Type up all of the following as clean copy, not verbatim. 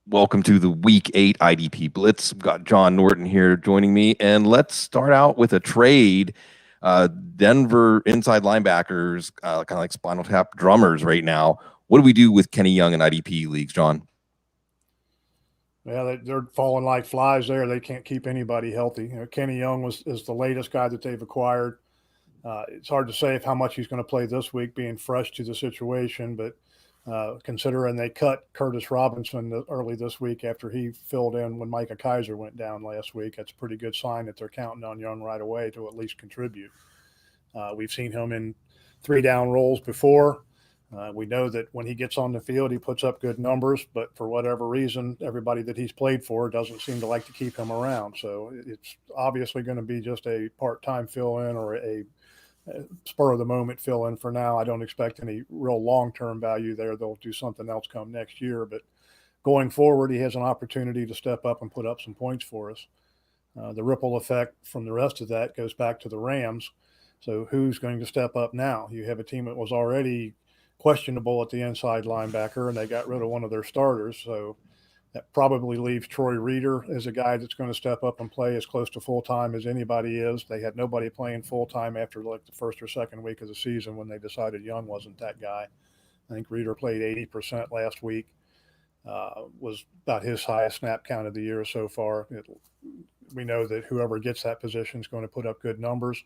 Welcome to the Week 8 IDP Blitz. We've got John Norton here joining me, and let's start out with a trade. Denver inside linebackers, kind of like spinal tap drummers right now. What do we do with Kenny Young in IDP leagues, John? Yeah, they're falling like flies there. They can't keep anybody healthy. Kenny Young is the latest guy that they've acquired. It's hard to say how much he's going to play this week, being fresh to the situation. But considering they cut Curtis Robinson early this week after he filled in when Micah Kaiser went down last week, that's a pretty good sign that they're counting on Young right away to at least contribute. We've seen him in three down roles before. We know that when he gets on the field, he puts up good numbers, but for whatever reason, everybody that he's played for doesn't seem to like to keep him around. So it's obviously going to be just a part time fill in or a spur of the moment fill in for now. I don't expect any real long term value there. They'll do something else come next year, but going forward, he has an opportunity to step up and put up some points for us. The ripple effect from the rest of that goes back to the Rams. So who's going to step up now? You have a team that was already questionable at the inside linebacker, and they got rid of one of their starters. So that probably leaves Troy Reeder as a guy that's going to step up and play as close to full time as anybody is. They had nobody playing full time after like the first or second week of the season when they decided Young wasn't that guy. I think Reeder played 80% last week. Was about his highest snap count of the year so far. We know that whoever gets that position is going to put up good numbers.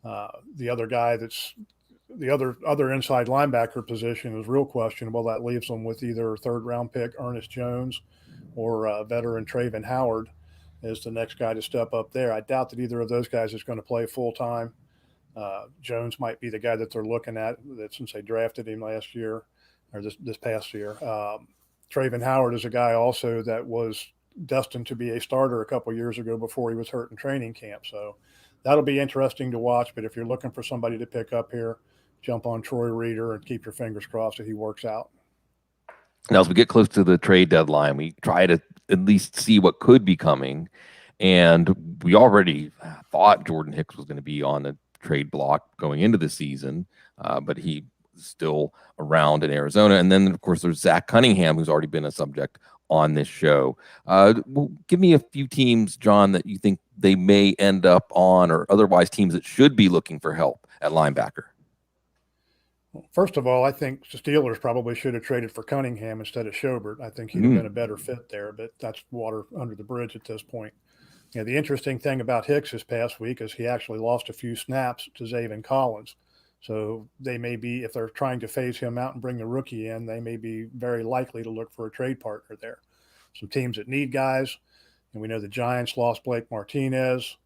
The other guy that's the other inside linebacker position is real questionable. That leaves them with either third round pick Ernest Jones or veteran Trevon Howard as the next guy to step up there. I doubt that either of those guys is going to play full time. Jones might be the guy that they're looking at that since they drafted him last year or this past year. Trevon Howard is a guy also that was destined to be a starter a couple years ago before he was hurt in training camp. So that'll be interesting to watch. But if you're looking for somebody to pick up here, jump on Troy Reeder and keep your fingers crossed that he works out. Now, as we get close to the trade deadline, we try to at least see what could be coming. And we already thought Jordan Hicks was going to be on the trade block going into the season, but he still around in Arizona. And then, of course, there's Zach Cunningham, who's already been a subject on this show. Well, give me a few teams, John, that you think they may end up on, or otherwise teams that should be looking for help at linebacker. Well, first of all, I think the Steelers probably should have traded for Cunningham instead of Schobert. I think he'd have been a better fit there, but that's water under the bridge at this point. The interesting thing about Hicks this past week is he actually lost a few snaps to Zaven Collins. So they may be, if they're trying to phase him out and bring the rookie in, they may be very likely to look for a trade partner there. Some teams that need guys, and we know the Giants lost Blake Martinez.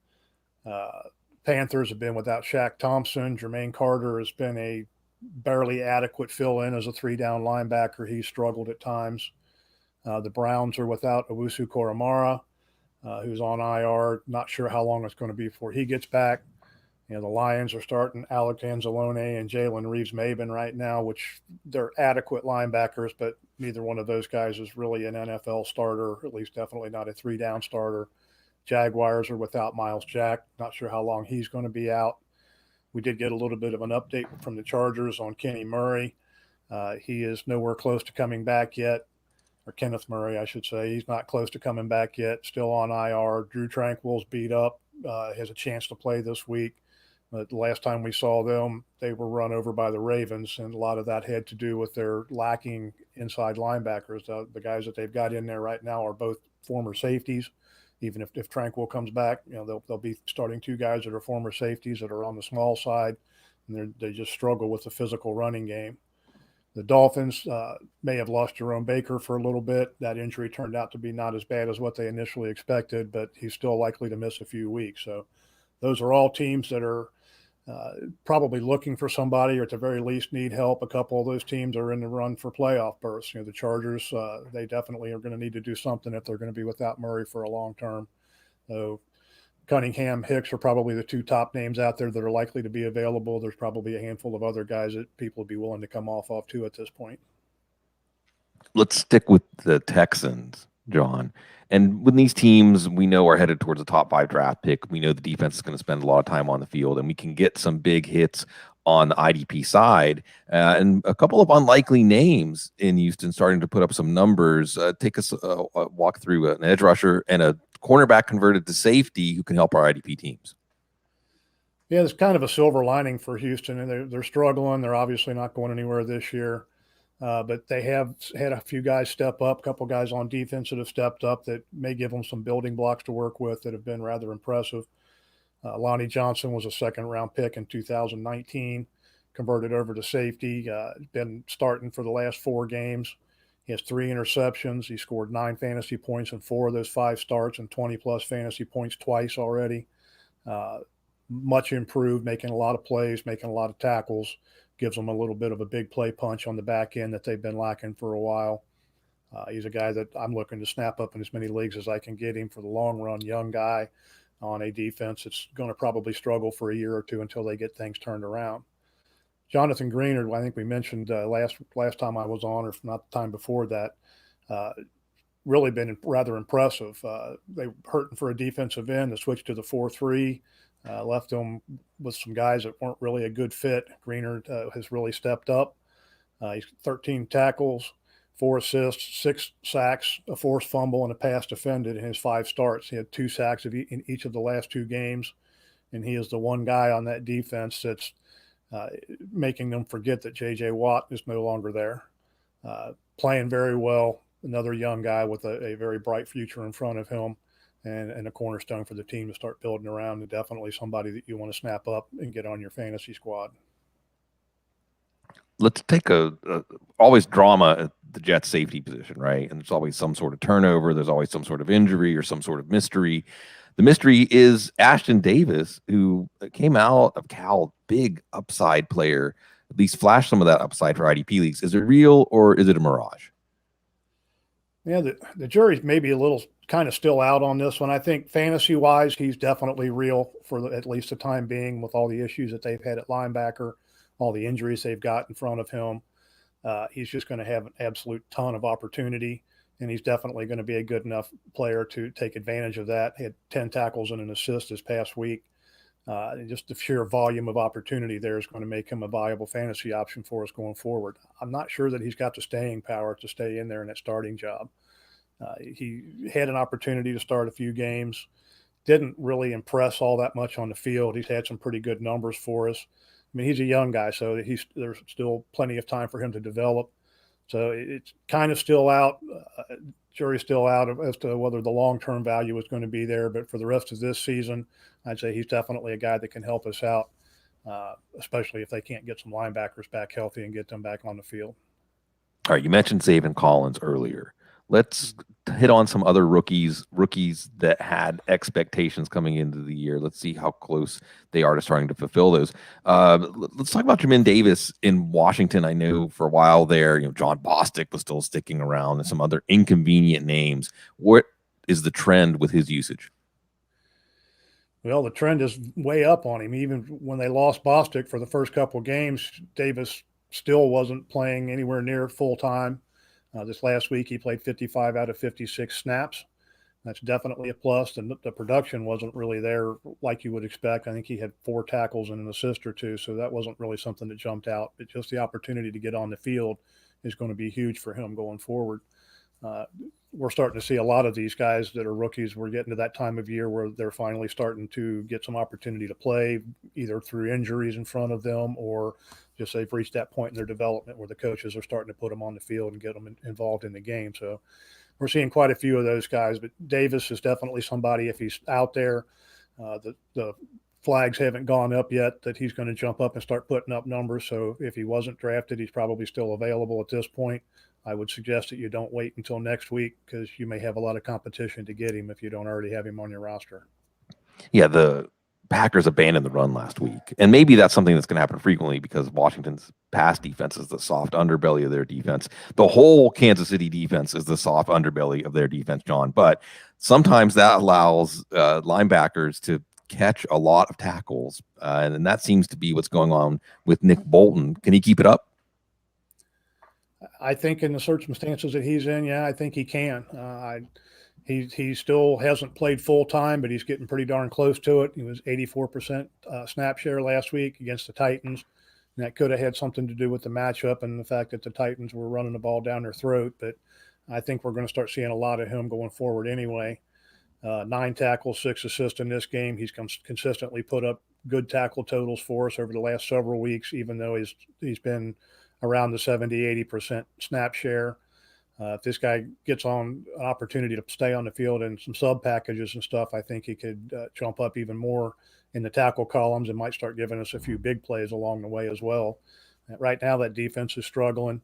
Panthers have been without Shaq Thompson. Jermaine Carter has been a barely adequate fill-in as a three-down linebacker. He's struggled at times. The Browns are without Owusu Koramara, who's on IR. Not sure how long it's going to be before he gets back. The Lions are starting Alec Anzalone and Jalen Reeves-Maben right now, which they're adequate linebackers, but neither one of those guys is really an NFL starter, at least definitely not a three-down starter. Jaguars are without Miles Jack. Not sure how long he's going to be out. We did get a little bit of an update from the Chargers on Kenny Murray. He is nowhere close to coming back yet, or Kenneth Murray, I should say. He's not close to coming back yet, still on IR. Drew Tranquill's beat up, has a chance to play this week. But the last time we saw them, they were run over by the Ravens, and a lot of that had to do with their lacking inside linebackers. The guys that they've got in there right now are both former safeties. Even if Tranquill comes back, they'll be starting two guys that are former safeties that are on the small side, and they just struggle with the physical running game. The Dolphins may have lost Jerome Baker for a little bit. That injury turned out to be not as bad as what they initially expected, but he's still likely to miss a few weeks. So those are all teams that are probably looking for somebody, or at the very least need help. A couple of those teams are in the run for playoff berths. The Chargers, they definitely are going to need to do something if they're going to be without Murray for a long term. So Cunningham, Hicks are probably the two top names out there that are likely to be available. There's probably a handful of other guys that people would be willing to come off of too at this point. Let's stick with the Texans, John. And when these teams we know are headed towards a top 5 draft pick, we know the defense is going to spend a lot of time on the field, and we can get some big hits on the IDP side, and a couple of unlikely names in Houston starting to put up some numbers. Take us walk through an edge rusher and a cornerback converted to safety who can help our IDP teams. Yeah, it's kind of a silver lining for Houston, and they're struggling. They're obviously not going anywhere this year, but they have had a few guys step up, a couple guys on defense that have stepped up that may give them some building blocks to work with that have been rather impressive. Lonnie Johnson was a second-round pick in 2019, converted over to safety, been starting for the last 4 games. He has 3 interceptions. He scored 9 fantasy points in 4 of those 5 starts and 20-plus fantasy points twice already. Much improved, making a lot of plays, making a lot of tackles, gives them a little bit of a big play punch on the back end that they've been lacking for a while. He's a guy that I'm looking to snap up in as many leagues as I can get him for the long run. Young guy on a defense that's going to probably struggle for a year or two until they get things turned around. Jonathan Greenard, I think we mentioned last time I was on, or if not the time before that, really been rather impressive. They were hurting for a defensive end. They switched to the 4-3. Left them with some guys that weren't really a good fit. Greenard has really stepped up. He's 13 tackles, 4 assists, 6 sacks, a forced fumble, and a pass defended in his 5 starts. He had 2 sacks in each of the last 2 games, and he is the one guy on that defense that's making them forget that J.J. Watt is no longer there. Playing very well, another young guy with a very bright future in front of him. And a cornerstone for the team to start building around, and definitely somebody that you want to snap up and get on your fantasy squad. Let's take always drama at the Jets safety position, right? And there's always some sort of turnover. There's always some sort of injury or some sort of mystery. The mystery is Ashton Davis, who came out of Cal, big upside player, at least flashed some of that upside for IDP leagues. Is it real or is it a mirage? Yeah, the jury's maybe a little kind of still out on this one. I think fantasy-wise, he's definitely real for at least the time being with all the issues that they've had at linebacker, all the injuries they've got in front of him. He's just going to have an absolute ton of opportunity, and he's definitely going to be a good enough player to take advantage of that. He had 10 tackles and an assist this past week. And just the sheer volume of opportunity there is going to make him a viable fantasy option for us going forward. I'm not sure that he's got the staying power to stay in there in that starting job. He had an opportunity to start a few games, didn't really impress all that much on the field. He's had some pretty good numbers for us. I mean, he's a young guy, so there's still plenty of time for him to develop. So it's kind of still out. Jury's still out as to whether the long-term value is going to be there. But for the rest of this season, I'd say he's definitely a guy that can help us out, especially if they can't get some linebackers back healthy and get them back on the field. All right, you mentioned Zaven Collins earlier. Let's hit on some other rookies that had expectations coming into the year. Let's see how close they are to starting to fulfill those. Let's talk about Trevon Diggs in Washington. I know for a while there, John Bostic was still sticking around and some other inconvenient names. What is the trend with his usage? Well, the trend is way up on him. Even when they lost Bostic for the first couple of games, Davis still wasn't playing anywhere near full time. This last week, he played 55 out of 56 snaps. That's definitely a plus. And the production wasn't really there like you would expect. I think he had 4 tackles and an assist or 2, so that wasn't really something that jumped out. But just the opportunity to get on the field is going to be huge for him going forward. We're starting to see a lot of these guys that are rookies. We're getting to that time of year where they're finally starting to get some opportunity to play, either through injuries in front of them or just they've reached that point in their development where the coaches are starting to put them on the field and get them involved in the game. So we're seeing quite a few of those guys, but Davis is definitely somebody, if he's out there, the flags haven't gone up yet that he's going to jump up and start putting up numbers. So if he wasn't drafted, he's probably still available at this point. I would suggest that you don't wait until next week because you may have a lot of competition to get him if you don't already have him on your roster. Yeah, the Packers abandoned the run last week. And maybe that's something that's going to happen frequently because Washington's pass defense is the soft underbelly of their defense. The whole Kansas City defense is the soft underbelly of their defense, John. But sometimes that allows linebackers to catch a lot of tackles. And that seems to be what's going on with Nick Bolton. Can he keep it up? I think in the circumstances that he's in, yeah, I think he can. He still hasn't played full time, but he's getting pretty darn close to it. He was 84% snap share last week against the Titans. And that could have had something to do with the matchup and the fact that the Titans were running the ball down their throat. But I think we're going to start seeing a lot of him going forward anyway. 9 tackles, 6 assists in this game. He's consistently put up good tackle totals for us over the last several weeks, even though he's been around the 70-80% snap share. If this guy gets on an opportunity to stay on the field in some sub packages and stuff, I think he could jump up even more in the tackle columns and might start giving us a few big plays along the way as well. Right now, that defense is struggling.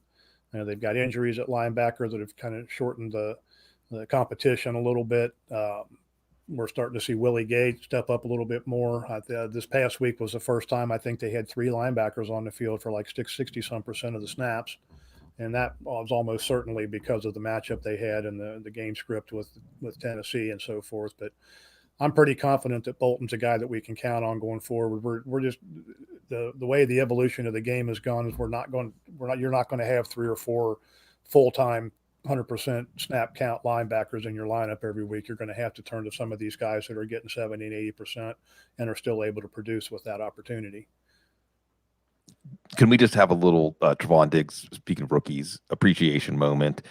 They've got injuries at linebacker that have kind of shortened the competition a little bit. We're starting to see Willie Gay step up a little bit more. This past week was the first time I think they had 3 linebackers on the field for like 60-some% of the snaps. And that was almost certainly because of the matchup they had and the game script with Tennessee and so forth. But I'm pretty confident that Bolton's a guy that we can count on going forward. We're just the way the evolution of the game has gone is you're not going to have 3 or 4 full-time 100% snap count linebackers in your lineup every week. You're going to have to turn to some of these guys that are getting 70 and 80% and are still able to produce with that opportunity. Can we just have a little Trevon Diggs, speaking of rookies, appreciation moment?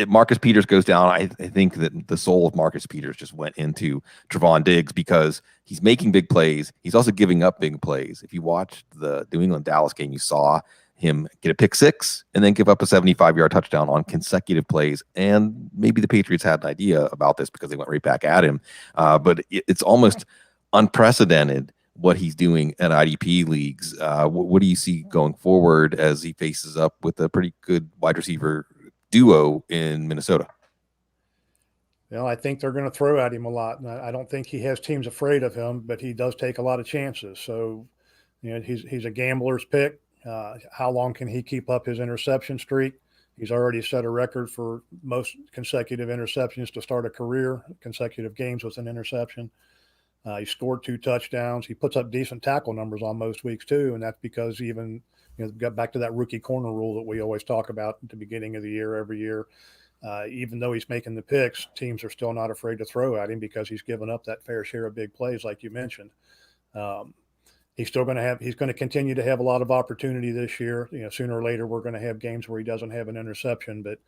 Marcus Peters goes down. I think that the soul of Marcus Peters just went into Trevon Diggs because he's making big plays. He's also giving up big plays. If you watched the New England-Dallas game, you saw him get a pick 6 and then give up a 75-yard touchdown on consecutive plays. And maybe the Patriots had an idea about this because they went right back at him. But it's almost unprecedented what he's doing at IDP leagues. What do you see going forward as he faces up with a pretty good wide receiver duo in Minnesota? Well, I think they're going to throw at him a lot. And I don't think he has teams afraid of him, but he does take a lot of chances. So, he's a gambler's pick. How long can he keep up his interception streak? He's already set a record for most consecutive interceptions to start a career, consecutive games with an interception. He scored 2 touchdowns. He puts up decent tackle numbers on most weeks too, and that's because even got back to that rookie corner rule that we always talk about at the beginning of the year every year. Even though he's making the picks, teams are still not afraid to throw at him because he's given up that fair share of big plays, like you mentioned. He's going to continue to have a lot of opportunity this year. Sooner or later we're going to have games where he doesn't have an interception, but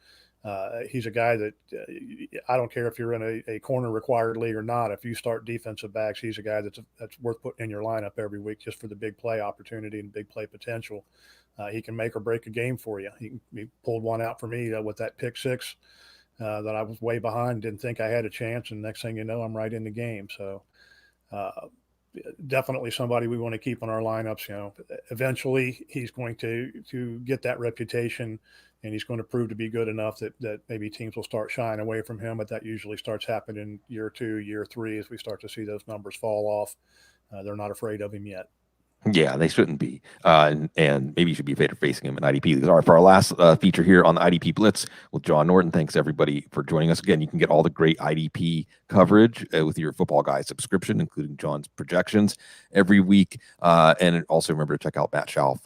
he's a guy that I don't care if you're in a corner required league or not. If you start defensive backs, he's a guy that's worth putting in your lineup every week just for the big play opportunity and big play potential. He can make or break a game for you. He pulled one out for me with that pick 6 that I was way behind, didn't think I had a chance, and next thing you know, I'm right in the game. So definitely somebody we want to keep in our lineups. Eventually he's going to get that reputation, and he's going to prove to be good enough that maybe teams will start shying away from him. But that usually starts happening in year 2, year 3, as we start to see those numbers fall off. They're not afraid of him yet. Yeah, they shouldn't be. And maybe you should be afraid of facing him in IDP. All right, for our last feature here on the IDP Blitz with John Norton, thanks everybody for joining us. Again, you can get all the great IDP coverage with your Football Guy subscription, including John's projections every week. And also remember to check out Matt Schauf,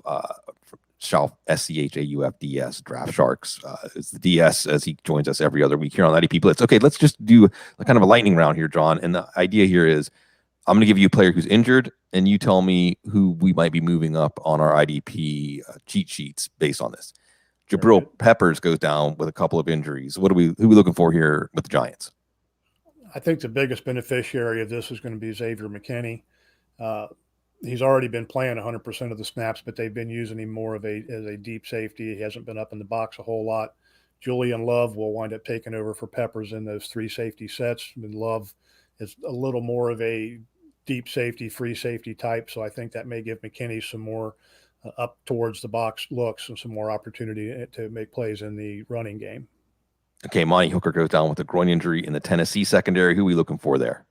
SCHAUFDS, Draft Sharks. It's the DS as he joins us every other week here on IDP Blitz. Okay, let's just do a kind of a lightning round here, John. And the idea here is I'm going to give you a player who's injured, and you tell me who we might be moving up on our IDP cheat sheets based on this. Jabril Peppers goes down with a couple of injuries. Who are we looking for here with the Giants? I think the biggest beneficiary of this is going to be Xavier McKinney. He's already been playing 100% of the snaps, but they've been using him more as a deep safety. He hasn't been up in the box a whole lot. Julian Love will wind up taking over for Peppers in those 3 safety sets. I mean, Love is a little more of a deep safety, free safety type. So I think that may give McKinney some more up towards the box looks and some more opportunity to make plays in the running game. Okay, Monty Hooker goes down with a groin injury in the Tennessee secondary. Who are we looking for there?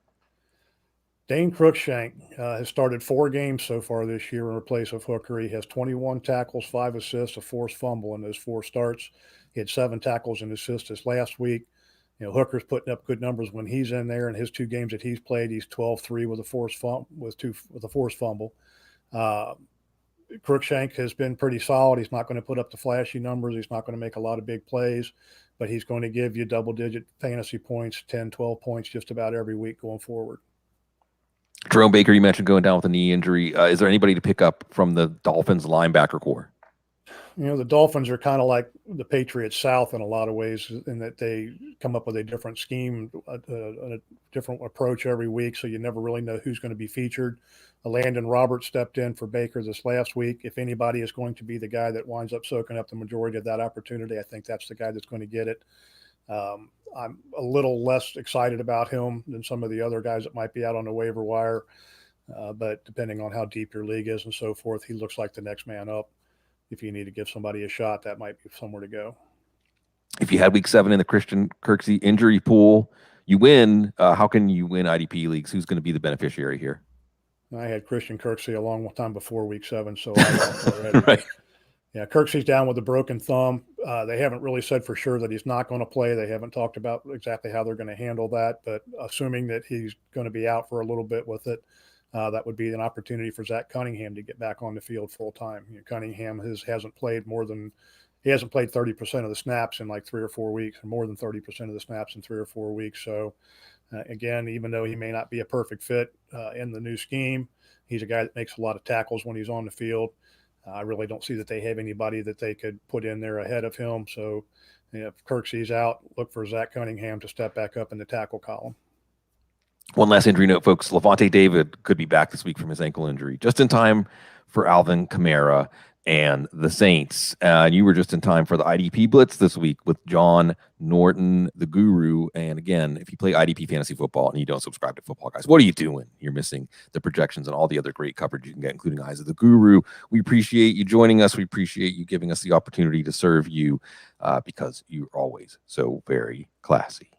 Dane Cruikshank has started 4 games so far this year in place of Hooker. He has 21 tackles, 5 assists, a forced fumble in those 4 starts. He had 7 tackles and assists this last week. Hooker's putting up good numbers when he's in there. In his 2 games that he's played, he's 12-3 with a forced fumble. Cruikshank has been pretty solid. He's not going to put up the flashy numbers. He's not going to make a lot of big plays, but he's going to give you double-digit fantasy points, 10, 12 points just about every week going forward. Jerome Baker, you mentioned going down with a knee injury. Is there anybody to pick up from the Dolphins linebacker core? The Dolphins are kind of like the Patriots South in a lot of ways, in that they come up with a different scheme, a different approach every week, so you never really know who's going to be featured. Landon Roberts stepped in for Baker this last week. If anybody is going to be the guy that winds up soaking up the majority of that opportunity, I think that's the guy that's going to get it. I'm a little less excited about him than some of the other guys that might be out on the waiver wire, but depending on how deep your league is and so forth, he looks like the next man up. If you need to give somebody a shot, that might be somewhere to go. If you had week 7 in the Christian Kirksey injury pool, you win. How can you win IDP leagues? Who's going to be the beneficiary here? I had Christian Kirksey a long time before week 7, so I already. Right. Yeah, Kirksey's down with a broken thumb. They haven't really said for sure that he's not going to play. They haven't talked about exactly how they're going to handle that, but assuming that he's going to be out for a little bit with it, that would be an opportunity for Zach Cunningham to get back on the field full time. Cunningham hasn't played 30% of the snaps in like 3 or 4 weeks, or more than 30% of the snaps in 3 or 4 weeks. So again, even though he may not be a perfect fit in the new scheme, he's a guy that makes a lot of tackles when he's on the field. I really don't see that they have anybody that they could put in there ahead of him. So if Kirksey's out, look for Zach Cunningham to step back up in the tackle column. One last injury note, folks. Levante David could be back this week from his ankle injury, just in time for Alvin Kamara and the Saints. And you were just in time for the IDP Blitz this week with John Norton, the guru. And again, if you play IDP fantasy football and you don't subscribe to Football Guys, what are you doing? You're missing the projections and all the other great coverage you can get, including Eyes of the Guru. We appreciate you joining us. We appreciate you giving us the opportunity to serve you because you're always so very classy.